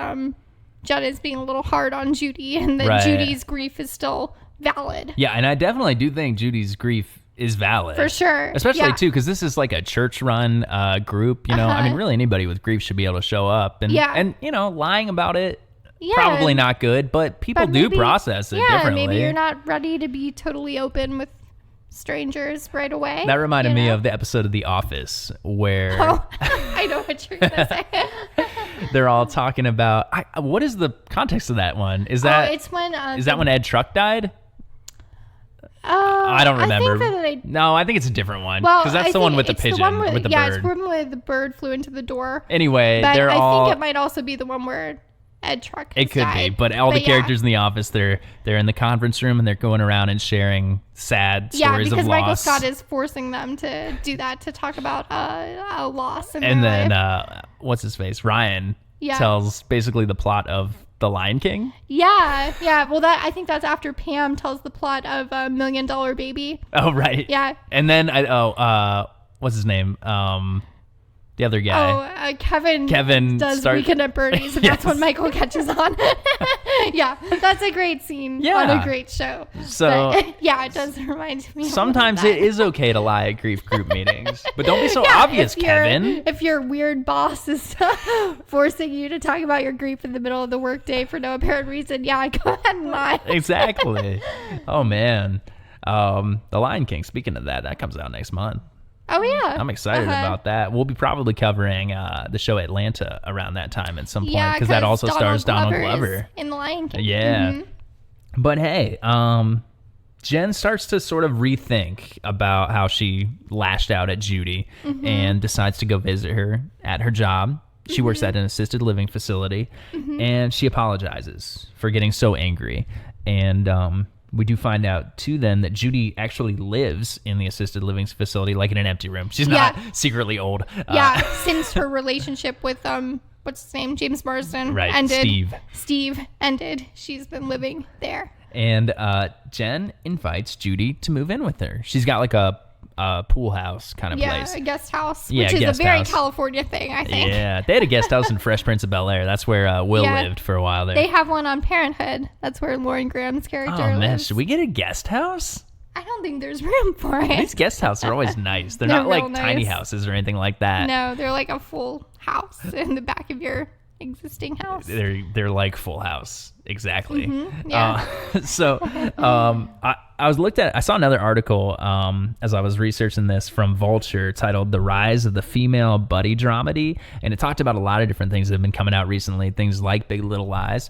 Jen is being a little hard on Judy, and that Judy's grief is still valid. Yeah, and I definitely do think Judy's grief is valid. For sure. Especially, too, because this is like a church-run group, you know? I mean, really anybody with grief should be able to show up. And you know, lying about it, probably not good, but people do process it differently. Yeah, maybe you're not ready to be totally open with strangers right away. That reminded me of the episode of The Office where I know what you're gonna say. They're all talking about what is the context of that one? Is that it's when is that when Ed Truck died? I don't remember. I think it's a different one because that's the one with the pigeon with the bird. Yeah, it's the one where the bird flew into the door. Anyway, but I think it might also be the one where Ed Truck. It could be, but all the characters in the office, they're in the conference room and they're going around and sharing sad stories of loss. Yeah, because Michael Scott is forcing them to do that, to talk about a loss in and their then life. What's his face? Ryan tells basically the plot of The Lion King. Yeah. Well, I think that's after Pam tells the plot of $1 Million Baby. Oh, right. Yeah. And then what's his name? The other guy. Kevin does Weekend at Bernie's, and that's when Michael catches on. Yeah, that's a great scene on a great show. So but, it does remind me. Sometimes it is okay to lie at grief group meetings, but don't be so obvious, Kevin. If your weird boss is forcing you to talk about your grief in the middle of the workday for no apparent reason, go ahead and lie. Exactly. Oh man, The Lion King. Speaking of that comes out next month. Oh, yeah. I'm excited about that. We'll be probably covering the show Atlanta around that time at some point, because that also stars Donald Glover in The Lion King. Yeah. Mm-hmm. But hey, Jen starts to sort of rethink about how she lashed out at Judy and decides to go visit her at her job. She works at an assisted living facility, and she apologizes for getting so angry. And we do find out, too, then, that Judy actually lives in the assisted living facility, like in an empty room. She's not secretly old. Since her relationship with, what's his name? James Marsden ended. Steve ended. She's been living there. And Jen invites Judy to move in with her. She's got like a pool house kind of place. Yeah, a guest house, which is a very California thing, I think. Yeah, they had a guest house in Fresh Prince of Bel-Air. That's where Will lived for a while there. They have one on Parenthood. That's where Lauren Graham's character lives. Oh, man, should we get a guest house? I don't think there's room for it. These guest houses are always nice. They're not like tiny houses or anything like that. No, they're like a full house in the back of your existing house. They're like Full House. Exactly. Yeah. I saw another article as I was researching this from Vulture titled "The Rise of the Female Buddy Dramedy," and it talked about a lot of different things that have been coming out recently. Things like Big Little Lies,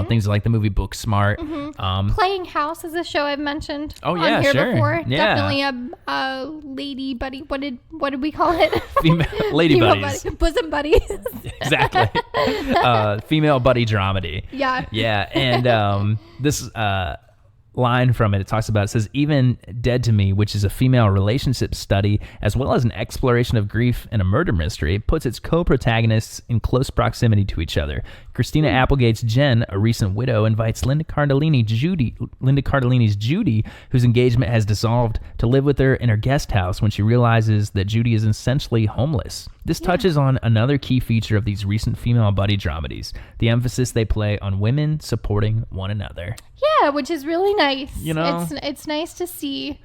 things like the movie Booksmart. Playing House is a show I've mentioned on here before. Yeah. Definitely a lady buddy. What did we call it? Lady buddies. Bosom buddies. Exactly. Female buddy dramedy. Yeah. Yeah. And this line from it talks about, it says, "Even Dead to Me," which is a female relationship study as well as an exploration of grief and a murder mystery, puts its co-protagonists in close proximity to each other. Christina Applegate's Jen, a recent widow, invites Linda Cardellini's Judy, whose engagement has dissolved, to live with her in her guest house when she realizes that Judy is essentially homeless. This touches on another key feature of these recent female buddy dramedies, the emphasis they play on women supporting one another. Yeah, which is really nice. You know, it's nice to see.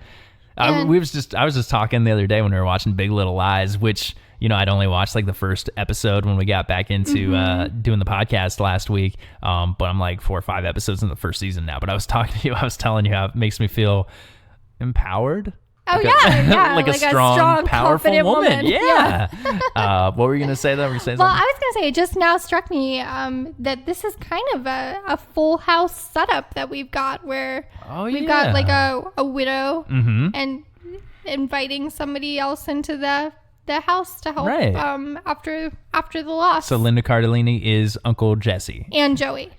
I was just talking the other day when we were watching Big Little Lies, which, you know, I'd only watched like the first episode when we got back into doing the podcast last week. But I'm like 4 or 5 episodes in the first season now. But I was telling you how it makes me feel empowered. Oh, like a strong, powerful woman. Yeah. What were you going to say, though? Were you saying something? Well, I was going to say, it just now struck me that this is kind of a Full House setup that we've got, where we've got like a widow and inviting somebody else into the house to help after the loss. So Linda Cardellini is Uncle Jesse. And Joey.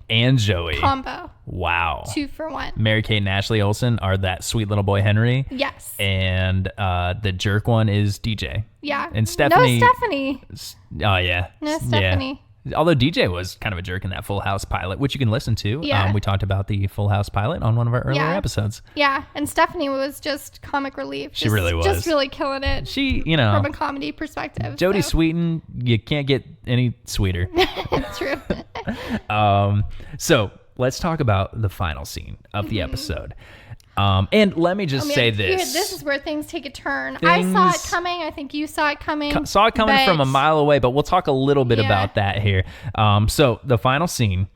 Combo. Wow. 2 for 1. Mary-Kate and Ashley Olsen are that sweet little boy Henry. Yes. And the jerk one is DJ. Yeah. And Stephanie. No, Stephanie. Oh, yeah. No, Stephanie. Yeah. Although DJ was kind of a jerk in that Full House pilot, which you can listen to. Yeah. We talked about the Full House pilot on one of our earlier episodes. Yeah, and Stephanie was just comic relief. She really was. Just really killing it. She, you know. From a comedy perspective. Jodie Sweetin, you can't get any sweeter. It's true. So let's talk about the final scene of the episode. And let me just say this. This is where things take a turn. I saw it coming. I think you saw it coming. Saw it coming from a mile away, but we'll talk a little bit about that here. So the final scene,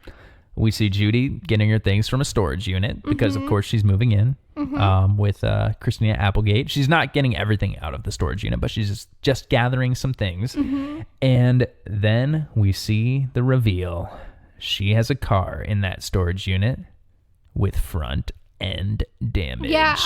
we see Judy getting her things from a storage unit because, of course, she's moving in with Christina Applegate. She's not getting everything out of the storage unit, but she's just gathering some things. And then we see the reveal. She has a car in that storage unit with front end damage. Yeah,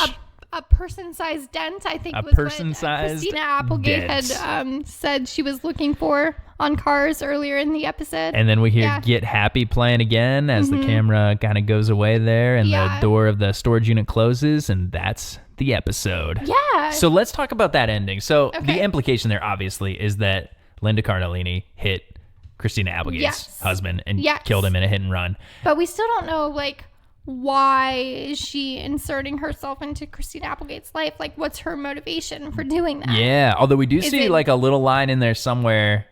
a person-sized dent, I think, was what Christina Applegate had said she was looking for on cars earlier in the episode. And then we hear Get Happy playing again as the camera kind of goes away there and the door of the storage unit closes, and that's the episode. Yeah. So let's talk about that ending. So the implication there obviously is that Linda Cardellini hit Christina Applegate's husband and killed him in a hit and run. But we still don't know, like, why is she inserting herself into Christina Applegate's life? Like, what's her motivation for doing that? Yeah, although we do see like a little line in there somewhere.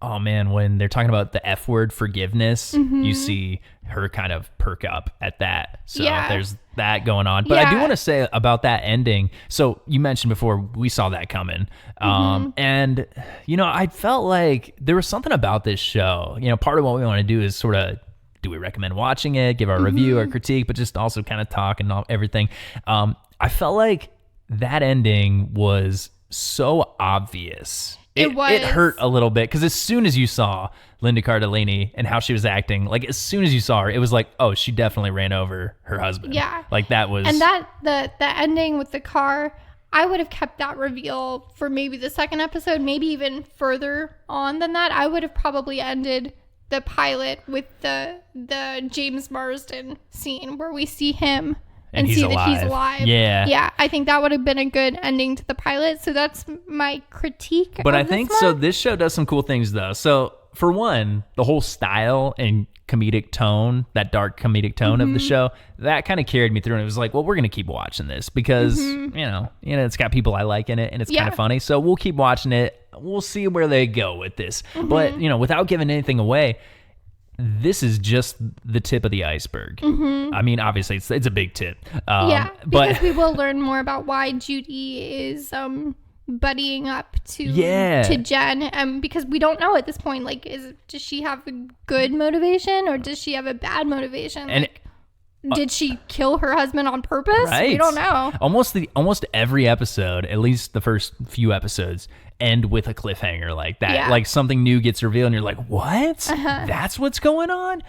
Oh man, when they're talking about the F word forgiveness, you see her kind of perk up at that. So there's that going on. But I do want to say about that ending. So you mentioned before we saw that coming. And, you know, I felt like there was something about this show. You know, part of what we want to do is sort of, do we recommend watching it, give our review or critique, but just also kind of talk and everything. I felt like that ending was so obvious. It hurt a little bit because as soon as you saw Linda Cardellini and how she was acting, like as soon as you saw her, it was like, oh, she definitely ran over her husband. Yeah. Like that was... And that, the ending with the car, I would have kept that reveal for maybe the second episode, maybe even further on than that. I would have probably ended the pilot with the James Marsden scene where we see him and see that he's alive. Yeah, I think that would have been a good ending to the pilot. So that's my critique. But I think so. This show does some cool things though. So for one, the whole style and comedic tone, that dark comedic tone of the show, that kind of carried me through. And it was like, well, we're gonna keep watching this because you know it's got people I like in it and it's kind of funny. So we'll keep watching it. We'll see where they go with this. But, you know, without giving anything away, this is just the tip of the iceberg. I mean, obviously, it's a big tip. Because we will learn more about why Judy is buddying up to Jen. Because we don't know at this point, like, does she have a good motivation or does she have a bad motivation? And did she kill her husband on purpose? Right. We don't know. Almost every episode, at least the first few episodes, end with a cliffhanger like that. Yeah. Like something new gets revealed and you're like, what? That's what's going on?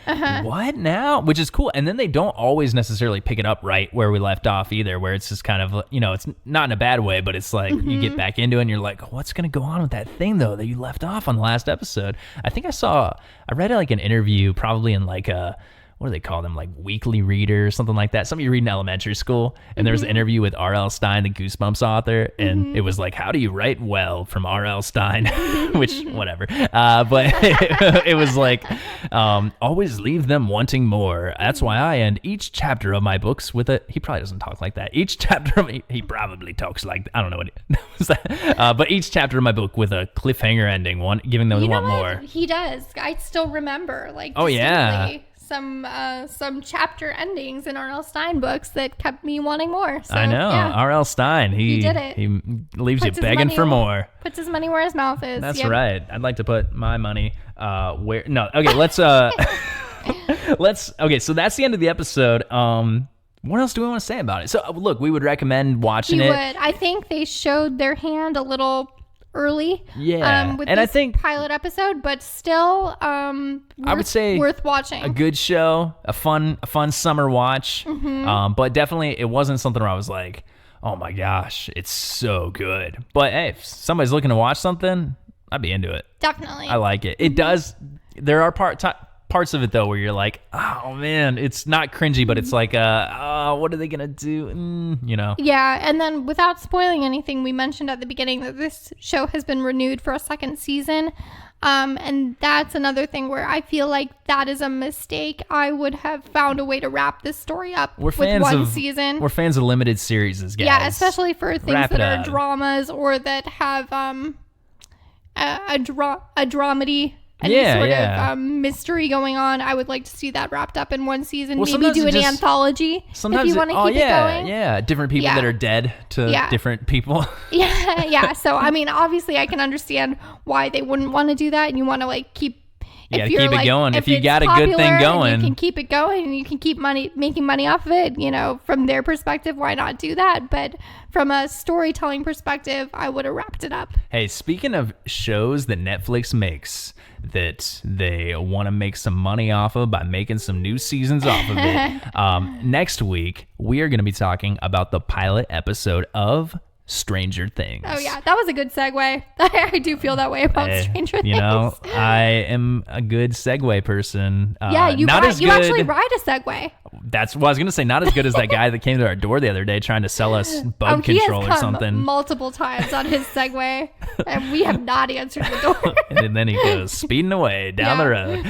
What now? Which is cool. And then they don't always necessarily pick it up right where we left off either, where it's just kind of, you know, it's not in a bad way, but it's like you get back into it and you're like, what's going to go on with that thing though that you left off on the last episode? I think I read like an interview probably in like a, what do they call them? Like Weekly Reader or something like that. Something you read in elementary school. And there was an interview with R.L. Stine, the Goosebumps author. And it was like, how do you write well from R.L. Stine? Which, whatever. But it was like, always leave them wanting more. That's why I end each chapter of my books with he probably doesn't talk like that. Each chapter of he probably talks like, I don't know what it was that. But each chapter of my book with a cliffhanger ending, giving them want more. He does. I still remember. Like, oh, yeah. Some chapter endings in R.L. Stine books that kept me wanting more. So, I know. R.L. Stine, he did it. He leaves you begging for more. Puts his money where his mouth is. That's right. I'd like to put my money where. No. Okay. Let's. Okay. So that's the end of the episode. What else do we want to say about it? So look, we would recommend watching it. I think they showed their hand a little early with and this I think pilot episode, but still I would say worth watching. A good show, a fun summer watch. But definitely it wasn't something where I was like, oh my gosh, it's so good. But hey, if somebody's looking to watch something, I'd be into it. Definitely. I like it. It does. There are parts of it though where you're like, oh man, it's not cringy, but it's like what are they gonna do, you know? Yeah. And then without spoiling anything, we mentioned at the beginning that this show has been renewed for a second season, and that's another thing where I feel like that is a mistake. I would have found a way to wrap this story up with one season. We're fans of limited series, guys. Yeah, especially for things that are dramas or that have a dramedy, any sort of mystery going on. I would like to see that wrapped up in one season. Well, maybe do an anthology if you want to keep it going. Yeah, different people that are dead to different people. Yeah. So, I mean, obviously I can understand why they wouldn't want to do that, and you want to like keep... keep it going. If you got a good thing going, you can keep it going and you can keep making money off of it, you know, from their perspective, why not do that? But from a storytelling perspective, I would have wrapped it up. Hey, speaking of shows that Netflix makes that they want to make some money off of by making some new seasons off of it, next week we are going to be talking about the pilot episode of Stranger Things. Oh yeah, that was a good segue. I do feel that way about Stranger Things. You know, I am a good Segway person. Yeah, you actually ride a Segway. That's what I was going to say. Not as good as that guy that came to our door the other day trying to sell us bug control or something. Multiple times on his Segway, and we have not answered the door. And then he goes speeding away down the road.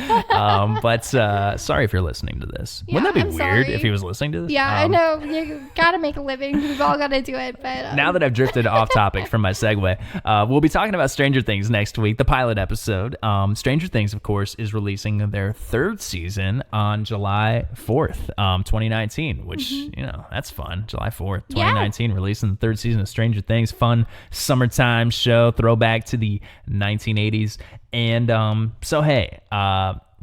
But sorry if you're listening to this. Yeah, Wouldn't that be I'm weird sorry. if he was listening to this? Yeah, I know. You got to make a living. We've all got to do it. But now that I've drifted off topic from my segue, we'll be talking about Stranger Things next week, the pilot episode. Stranger Things, of course, is releasing their third season on July 4th, 2019, which, you know, that's fun. July 4th, 2019, releasing the third season of Stranger Things. Fun summertime show, throwback to the 1980s. And so, hey,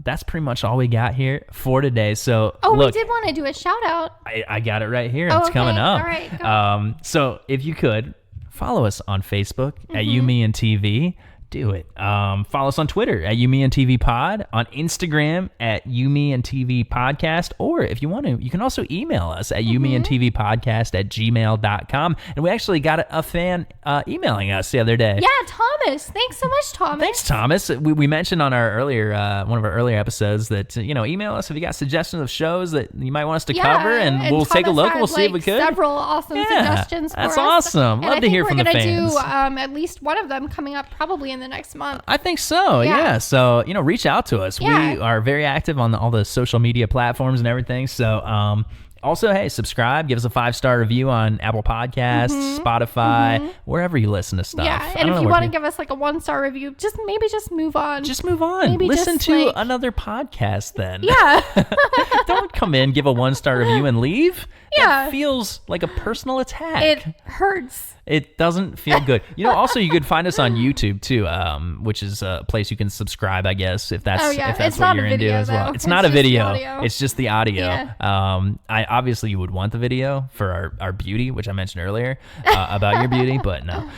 that's pretty much all we got here for today. So, look, we did want to do a shout out. I got it right here. It's coming up. All right, go. So if you could follow us on Facebook at You, Me, and TV. Do it. Follow us on Twitter at You, Me, and TV Pod, on Instagram at You, Me, and TV Podcast, or if you want to, you can also email us at You, Me, and TV Podcast at gmail.com. And we actually got a fan emailing us the other day. Yeah, Thomas. Thanks so much, Thomas. Thanks, Thomas. We mentioned on our earlier one of our earlier episodes that email us if you got suggestions of shows that you might want us to cover, and we'll take a look. We'll see if we could. Several awesome suggestions. That's for us. awesome. Love to hear from the fans. We're gonna do at least one of them coming up probably in the next month. I think so. Yeah. So reach out to us. Yeah. We are very active on all the social media platforms and everything. So also, hey, subscribe, give us a 5-star review on Apple Podcasts, Spotify, wherever you listen to stuff. Yeah, and if you want to give us like a 1-star review, just move on. Just move on. Maybe listen just, to another podcast then. Yeah. Don't come in, give a 1-star review and leave. Yeah. That feels like a personal attack. It hurts. It doesn't feel good. Also, you could find us on YouTube too, which is a place you can subscribe, I guess, if that's what you're into as well. It's not a video. It's just the audio. Yeah. Obviously you would want the video for our beauty, which I mentioned earlier about your beauty, but no.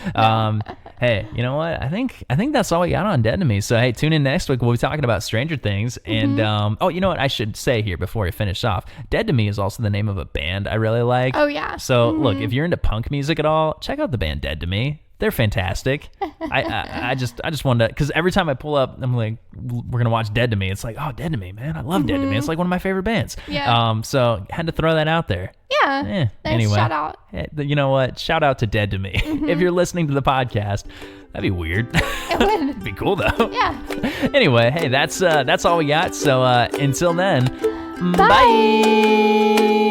Hey, you know what? I think that's all we got on Dead to Me. So hey, tune in next week. We'll be talking about Stranger Things. And you know what? I should say here before we finish off, Dead to Me is also the name of a band I really like. Oh yeah. So look, if you're into punk music at all, check out the band Dead to Me. They're fantastic. I just wanted to, because every time I pull up, I'm like, we're gonna watch Dead to Me. It's like, oh, Dead to Me, man, I love Dead to Me. It's like one of my favorite bands. Yeah. So had to throw that out there. Yeah. Nice Anyway, shout out. You know what? Shout out to Dead to Me. If you're listening to the podcast, that'd be weird. It would. It'd be cool though. Yeah. Anyway, hey, that's all we got. So until then, bye.